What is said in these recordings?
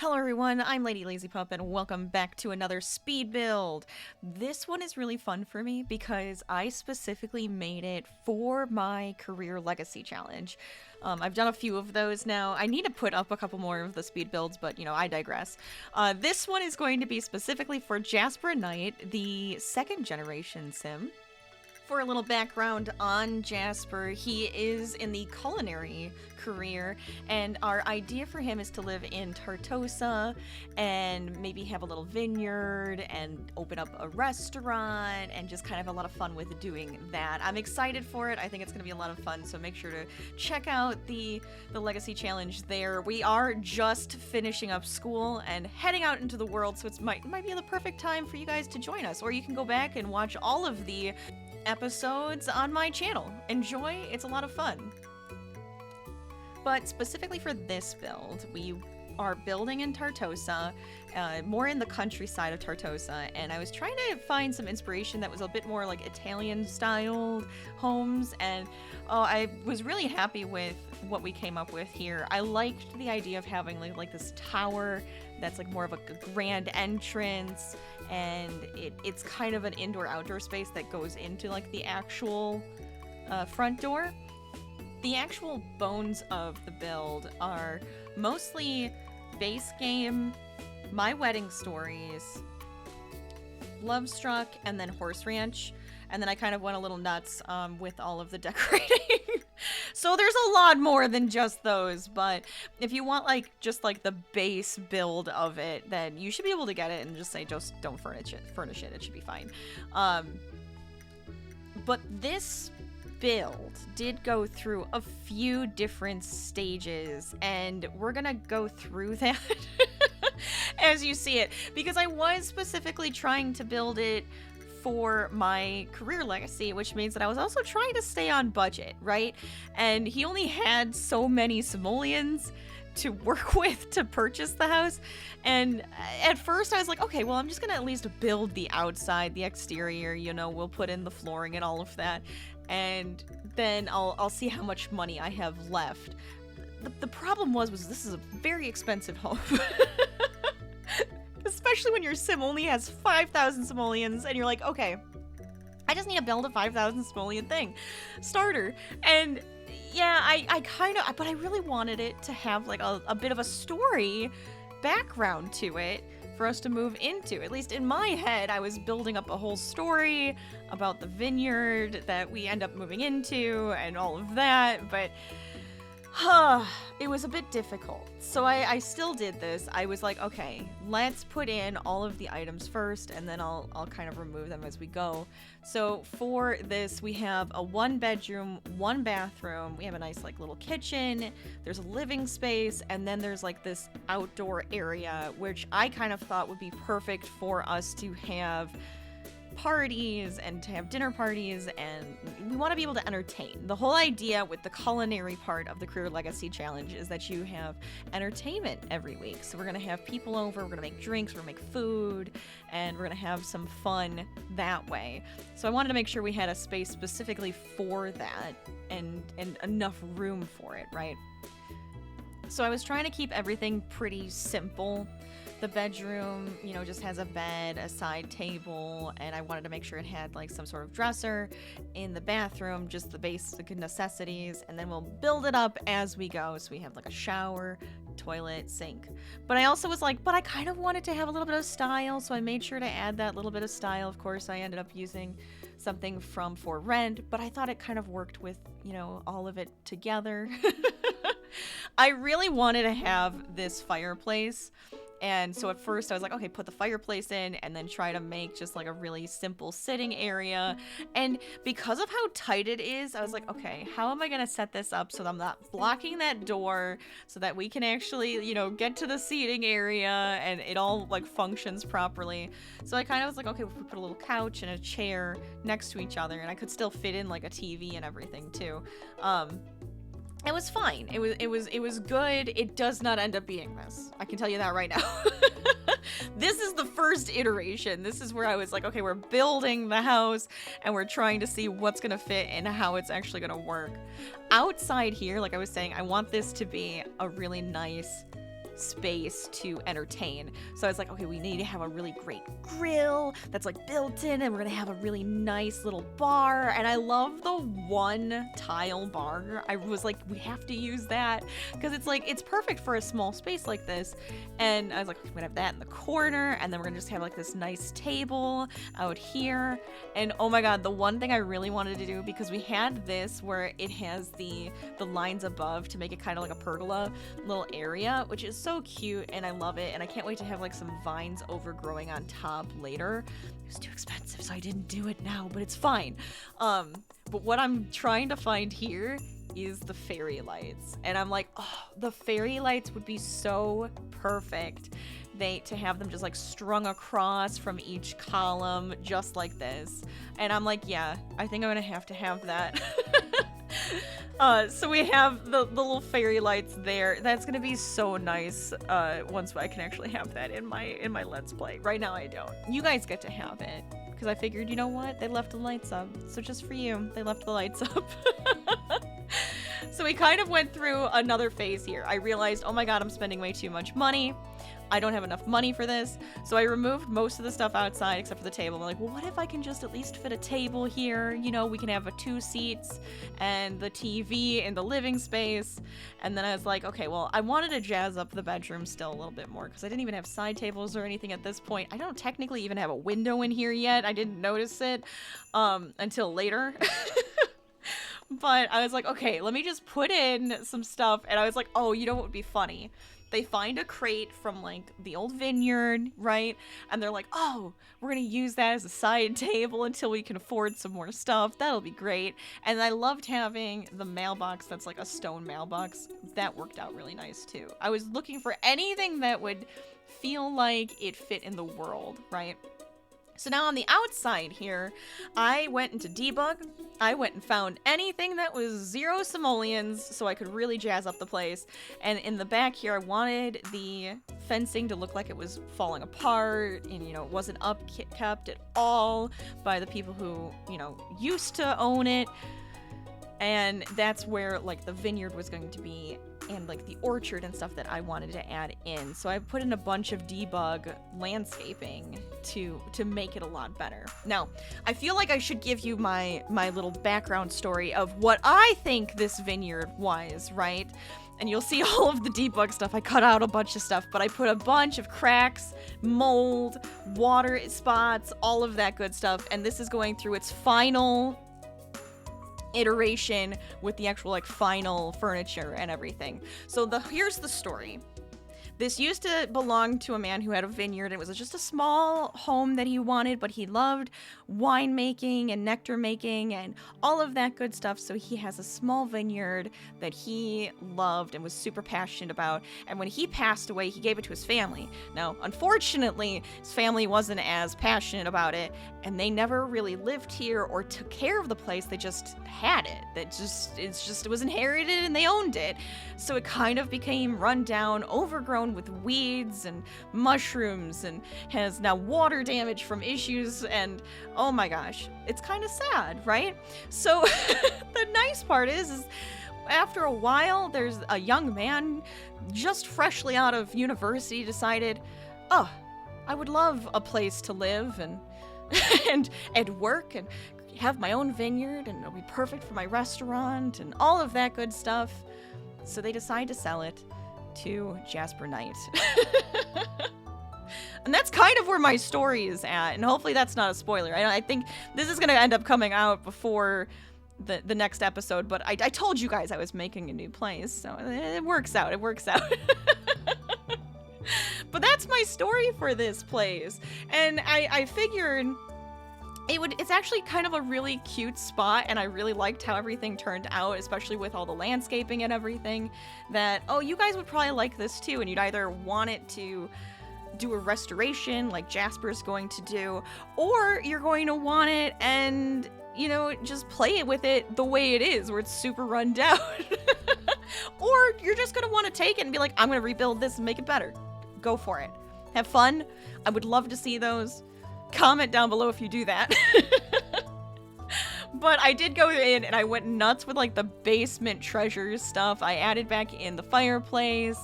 Hello everyone, I'm LadyLazyPup and welcome back to another speed build. This one is really fun for me because I specifically made it for my career legacy challenge. I've done a few of those now. I need to put up a couple more of the speed builds, but I digress. This one is going to be specifically for Jasper Knight, the second generation sim. For a little background on Jasper, he is in the culinary career, and our idea for him is to live in Tartosa and maybe have a little vineyard and open up a restaurant and just kind of have a lot of fun with doing that. I'm excited for it. I think it's going to be a lot of fun, so make sure to check out the Legacy Challenge there. We are just finishing up school and heading out into the world, so it might be the perfect time for you guys to join us, or you can go back and watch all of the episodes on my channel. Enjoy, it's a lot of fun. But specifically for this build, we are building in Tartosa, more in the countryside of Tartosa, and I was trying to find some inspiration that was a bit more like Italian styled homes, and I was really happy with what we came up with here. I liked the idea of having like this tower that's like more of a grand entrance, and it's kind of an indoor-outdoor space that goes into like the actual front door. The actual bones of the build are mostly base game, My Wedding Stories, Love Struck, and then Horse Ranch. And then I kind of went a little nuts with all of the decorating. So there's a lot more than just those, but if you want just the base build of it, then you should be able to get it and just don't furnish it. It should be fine. But this build did go through a few different stages, and we're gonna go through that as you see it, because I was specifically trying to build it for my career legacy, which means that I was also trying to stay on budget, right? And he only had so many simoleons to work with to purchase the house, and at first I was like, okay, well, I'm just gonna at least build the outside, the exterior, we'll put in the flooring and all of that, and then I'll see how much money I have left. The problem was this is a very expensive home. Especially when your sim only has 5,000 simoleons and you're like, okay, I just need to build a 5,000 simoleon thing starter. And yeah, but I really wanted it to have like a bit of a story background to it for us to move into. At least in my head, I was building up a whole story about the vineyard that we end up moving into and all of that, but it was a bit difficult. So I still did this. I was like, okay, let's put in all of the items first, and then I'll kind of remove them as we go. So for this, we have a 1-bedroom, 1-bathroom. We have a nice like little kitchen. There's a living space, and then there's like this outdoor area, which I kind of thought would be perfect for us to have parties and to have dinner parties, and we want to be able to entertain. The whole idea with the culinary part of the Career Legacy Challenge is that you have entertainment every week. So we're going to have people over, we're going to make drinks, we're going to make food, and we're going to have some fun that way. So I wanted to make sure we had a space specifically for that and enough room for it, right? So I was trying to keep everything pretty simple. The bedroom, just has a bed, a side table, and I wanted to make sure it had like some sort of dresser. In the bathroom, just the basic necessities, and then we'll build it up as we go. So we have like a shower, toilet, sink. But I also was like, but I kind of wanted to have a little bit of style, so I made sure to add that little bit of style. Of course, I ended up using something from For Rent, but I thought it kind of worked with, all of it together. I really wanted to have this fireplace. And so at first I was like, okay, put the fireplace in and then try to make just like a really simple sitting area. And because of how tight it is, I was like, okay, how am I going to set this up so that I'm not blocking that door so that we can actually, get to the seating area and it all like functions properly. So I kind of was like, okay, we put a little couch and a chair next to each other, and I could still fit in like a TV and everything too. It was fine. It was good. It does not end up being this. I can tell you that right now. This is the first iteration. This is where I was like, okay, we're building the house and we're trying to see what's gonna fit and how it's actually gonna work. Outside here, like I was saying, I want this to be a really nice space to entertain. So I was like, okay, we need to have a really great grill that's like built in, and we're gonna have a really nice little bar. And I love the one tile bar. I was like, we have to use that because it's like, it's perfect for a small space like this. And I was like, we're gonna have that in the corner, and then we're gonna just have like this nice table out here. And oh my god, the one thing I really wanted to do, because we had this where it has the lines above to make it kind of like a pergola little area, which is so cute, and I love it, and I can't wait to have like some vines overgrowing on top later. It was too expensive, so I didn't do it now, but it's fine. But what I'm trying to find here is the fairy lights, and I'm like, oh, the fairy lights would be so perfect. To have them just like strung across from each column just like this. And I'm like, yeah, I think I'm gonna have to have that. So we have the little fairy lights there. That's gonna be so nice once I can actually have that in my Let's Play. Right now I don't. You guys get to have it, because I figured, you know what, they left the lights up, so just for you they left the lights up. So we kind of went through another phase here. I realized, oh my god, I'm spending way too much money. I don't have enough money for this. So I removed most of the stuff outside except for the table. I'm like, well, what if I can just at least fit a table here? You know, we can have 2 seats and the TV in the living space. And then I was like, okay, well, I wanted to jazz up the bedroom still a little bit more because I didn't even have side tables or anything at this point. I don't technically even have a window in here yet. I didn't notice it until later. But I was like, okay, let me just put in some stuff. And I was like, oh, you know what would be funny? They find a crate from like the old vineyard, right? And they're like, oh, we're gonna use that as a side table until we can afford some more stuff. That'll be great. And I loved having the mailbox that's like a stone mailbox. That worked out really nice too. I was looking for anything that would feel like it fit in the world, right? So now on the outside here, I went into debug. I went and found anything that was 0 simoleons so I could really jazz up the place. And in the back here, I wanted the fencing to look like it was falling apart and, you know, it wasn't kept at all by the people who, you know, used to own it. And that's where like the vineyard was going to be, and like the orchard and stuff that I wanted to add in. So I put in a bunch of debug landscaping to make it a lot better. Now, I feel like I should give you my little background story of what I think this vineyard was, right? And you'll see all of the debug stuff. I cut out a bunch of stuff, but I put a bunch of cracks, mold, water spots, all of that good stuff. And this is going through its final iteration with the actual like final furniture and everything. So here's the story. This used to belong to a man who had a vineyard. It was just a small home that he wanted, but he loved winemaking and nectar making and all of that good stuff. So he has a small vineyard that he loved and was super passionate about. And when he passed away, he gave it to his family. Now, unfortunately, his family wasn't as passionate about it, and they never really lived here or took care of the place. They just had it. It was inherited and they owned it. So it kind of became run down, overgrown with weeds and mushrooms, and has now water damage from issues, and oh my gosh, it's kind of sad, right? So the nice part is after a while, there's a young man just freshly out of university decided, oh, I would love a place to live and work and have my own vineyard, and it'll be perfect for my restaurant and all of that good stuff. So they decide to sell it to Jasper Knight. And that's kind of where my story is at, and hopefully that's not a spoiler. I think this is going to end up coming out before the next episode, but I told you guys I was making a new place, so it works out. But that's my story for this place, and I figured it's actually kind of a really cute spot, and I really liked how everything turned out, especially with all the landscaping and everything, that, oh, you guys would probably like this too, and you'd either want it to do a restoration like Jasper's going to do, or you're going to want it and, you know, just play it with it the way it is, where it's super run down. Or you're just going to want to take it and be like, I'm going to rebuild this and make it better. Go for it. Have fun. I would love to see those. Comment down below if you do that. But I did go in and I went nuts with like the basement treasures stuff. I added back in the fireplace.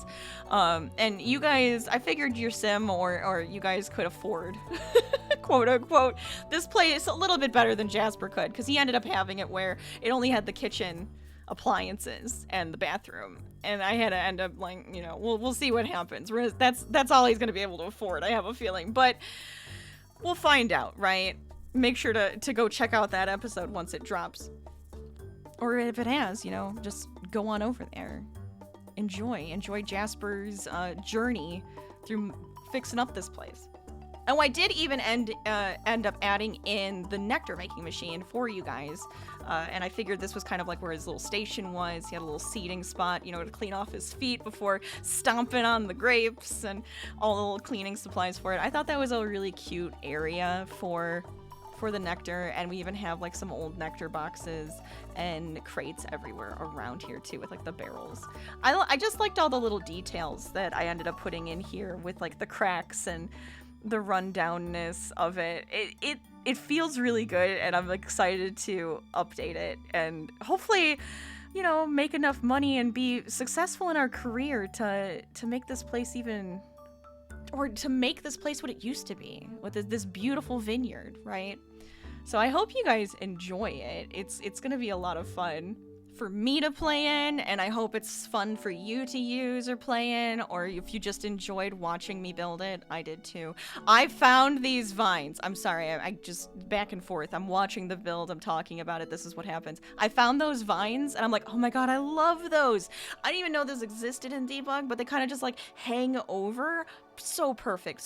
And you guys, I figured your sim or you guys could afford, quote unquote, this place a little bit better than Jasper could, because he ended up having it where it only had the kitchen appliances and the bathroom, and I had to end up like, you know, we'll see what happens. That's all he's gonna be able to afford, I have a feeling, but we'll find out, right? Make sure to go check out that episode once it drops, or if it has, you know, just go on over there, enjoy Jasper's journey through fixing up this place. Oh, I did even end up adding in the nectar making machine for you guys. And I figured this was kind of like where his little station was. He had a little seating spot, you know, to clean off his feet before stomping on the grapes and all the little cleaning supplies for it. I thought that was a really cute area for the nectar, and we even have like some old nectar boxes and crates everywhere around here too, with like the barrels. I just liked all the little details that I ended up putting in here with like the cracks and the rundownness of it. It feels really good, and I'm excited to update it and hopefully, you know, make enough money and be successful in our career to make this place even, or to make this place what it used to be with this beautiful vineyard, right? So I hope you guys enjoy it. It's gonna be a lot of fun for me to play in, and I hope it's fun for you to use or play in, or if you just enjoyed watching me build it. I did too. I found these vines. I'm sorry, I just back and forth. I'm watching the build, I'm talking about it, this is what happens. I found those vines, and I'm like, oh my god, I love those. I didn't even know this existed in debug, but they kind of just like hang over. So perfect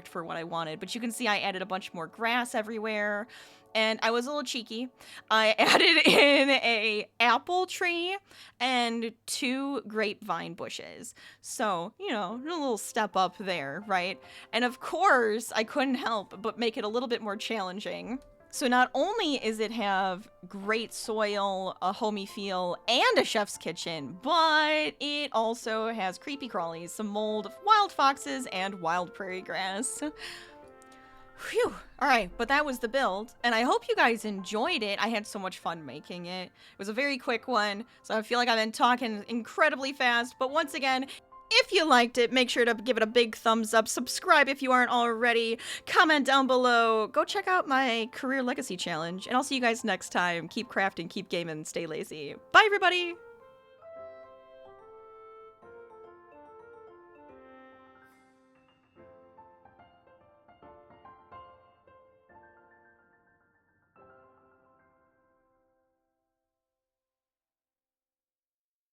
for what I wanted. But you can see I added a bunch more grass everywhere. And I was a little cheeky. I added in a apple tree and 2 grapevine bushes. So, you know, a little step up there, right? And of course, I couldn't help but make it a little bit more challenging. So not only is it have great soil, a homey feel, and a chef's kitchen, but it also has creepy crawlies, some mold, wild foxes, and wild prairie grass. Phew. Alright, but that was the build, and I hope you guys enjoyed it. I had so much fun making it. It was a very quick one, so I feel like I've been talking incredibly fast, but once again, if you liked it, make sure to give it a big thumbs up, subscribe if you aren't already, comment down below, go check out my Career Legacy Challenge, and I'll see you guys next time. Keep crafting, keep gaming, stay lazy. Bye, everybody!